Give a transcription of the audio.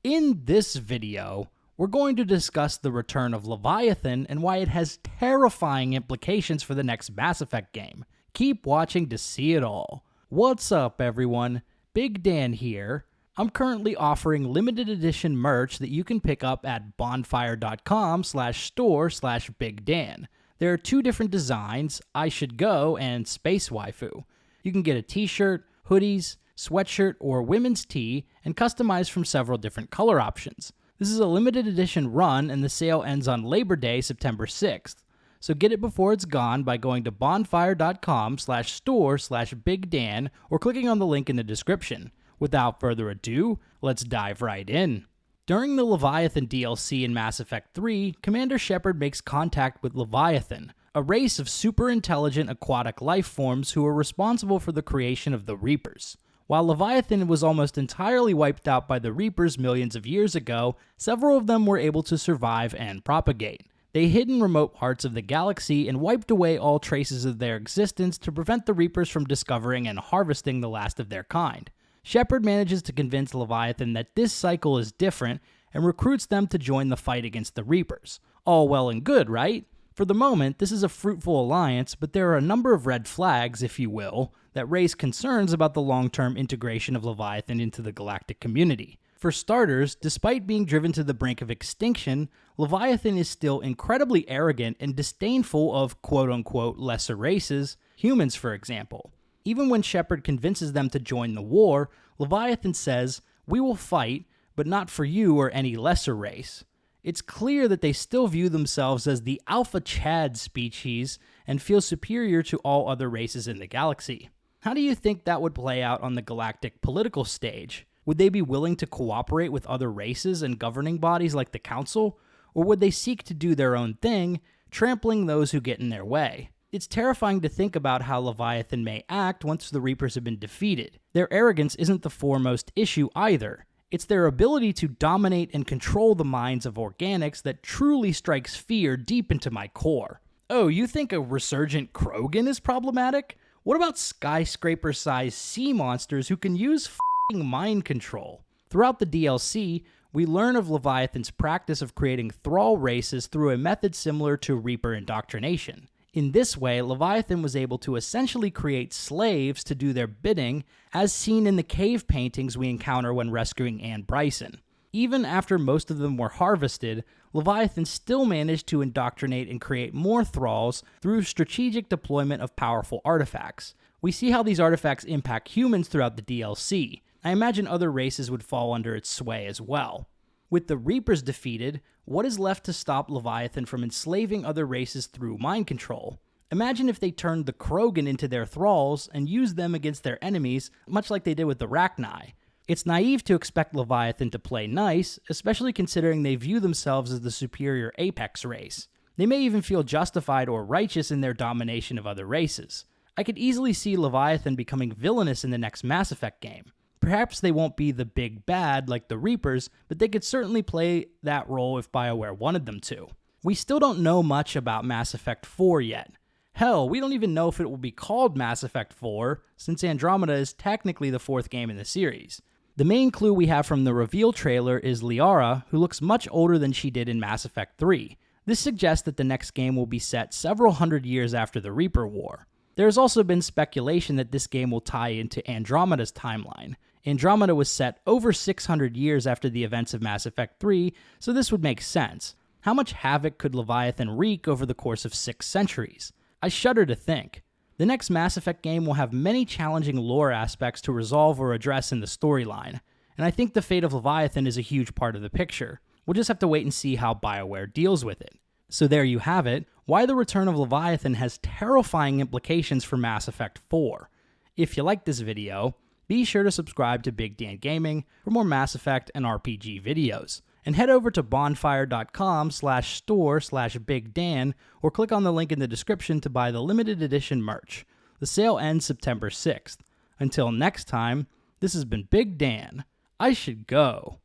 In this video, we're going to discuss the return of Leviathan and why it has terrifying implications for the next Mass Effect game. Keep watching to see it all. What's up, everyone? Big Dan here. I'm currently offering limited edition merch that you can pick up at bonfire.com/store/BigDan. There are two different designs, I Should Go and Space Waifu. You can get a t-shirt, hoodies, sweatshirt, or women's tee, and customize from several different color options. This is a limited edition run, and the sale ends on Labor Day, September 6th. So get it before it's gone by going to bonfire.com/store/BigDan or clicking on the link in the description. Without further ado, let's dive right in. During the Leviathan DLC in Mass Effect 3, Commander Shepard makes contact with Leviathan, a race of super-intelligent aquatic life forms who are responsible for the creation of the Reapers. While Leviathan was almost entirely wiped out by the Reapers millions of years ago, several of them were able to survive and propagate. They hid in remote parts of the galaxy and wiped away all traces of their existence to prevent the Reapers from discovering and harvesting the last of their kind. Shepard manages to convince Leviathan that this cycle is different and recruits them to join the fight against the Reapers. All well and good, right? For the moment, this is a fruitful alliance, but there are a number of red flags, if you will, that raise concerns about the long-term integration of Leviathan into the galactic community. For starters, despite being driven to the brink of extinction, Leviathan is still incredibly arrogant and disdainful of quote-unquote lesser races, humans for example. Even when Shepard convinces them to join the war, Leviathan says, "We will fight, but not for you or any lesser race." It's clear that they still view themselves as the Alpha Chad species and feel superior to all other races in the galaxy. How do you think that would play out on the galactic political stage? Would they be willing to cooperate with other races and governing bodies like the Council? Or would they seek to do their own thing, trampling those who get in their way? It's terrifying to think about how Leviathan may act once the Reapers have been defeated. Their arrogance isn't the foremost issue either. It's their ability to dominate and control the minds of organics that truly strikes fear deep into my core. Oh, you think a resurgent Krogan is problematic? What about skyscraper-sized sea monsters who can use f***ing mind control? Throughout the DLC, we learn of Leviathan's practice of creating thrall races through a method similar to Reaper indoctrination. In this way, Leviathan was able to essentially create slaves to do their bidding, as seen in the cave paintings we encounter when rescuing Anne Bryson. Even after most of them were harvested, Leviathan still managed to indoctrinate and create more thralls through strategic deployment of powerful artifacts. We see how these artifacts impact humans throughout the DLC. I imagine other races would fall under its sway as well. With the Reapers defeated, what is left to stop Leviathan from enslaving other races through mind control? Imagine if they turned the Krogan into their thralls and used them against their enemies, much like they did with the Rachni. It's naive to expect Leviathan to play nice, especially considering they view themselves as the superior apex race. They may even feel justified or righteous in their domination of other races. I could easily see Leviathan becoming villainous in the next Mass Effect game. Perhaps they won't be the big bad like the Reapers, but they could certainly play that role if BioWare wanted them to. We still don't know much about Mass Effect 4 yet. Hell, we don't even know if it will be called Mass Effect 4, since Andromeda is technically the fourth game in the series. The main clue we have from the reveal trailer is Liara, who looks much older than she did in Mass Effect 3. This suggests that the next game will be set several hundred years after the Reaper War. There has also been speculation that this game will tie into Andromeda's timeline. Andromeda was set over 600 years after the events of Mass Effect 3, so this would make sense. How much havoc could Leviathan wreak over the course of 6 centuries? I shudder to think. The next Mass Effect game will have many challenging lore aspects to resolve or address in the storyline, and I think the fate of Leviathan is a huge part of the picture. We'll just have to wait and see how BioWare deals with it. So there you have it, why the return of Leviathan has terrifying implications for Mass Effect 4. If you like this video, be sure to subscribe to Big Dan Gaming for more Mass Effect and RPG videos. And head over to bonfire.com/store/BigDan or click on the link in the description to buy the limited edition merch. The sale ends September 6th. Until next time, this has been Big Dan. I should go.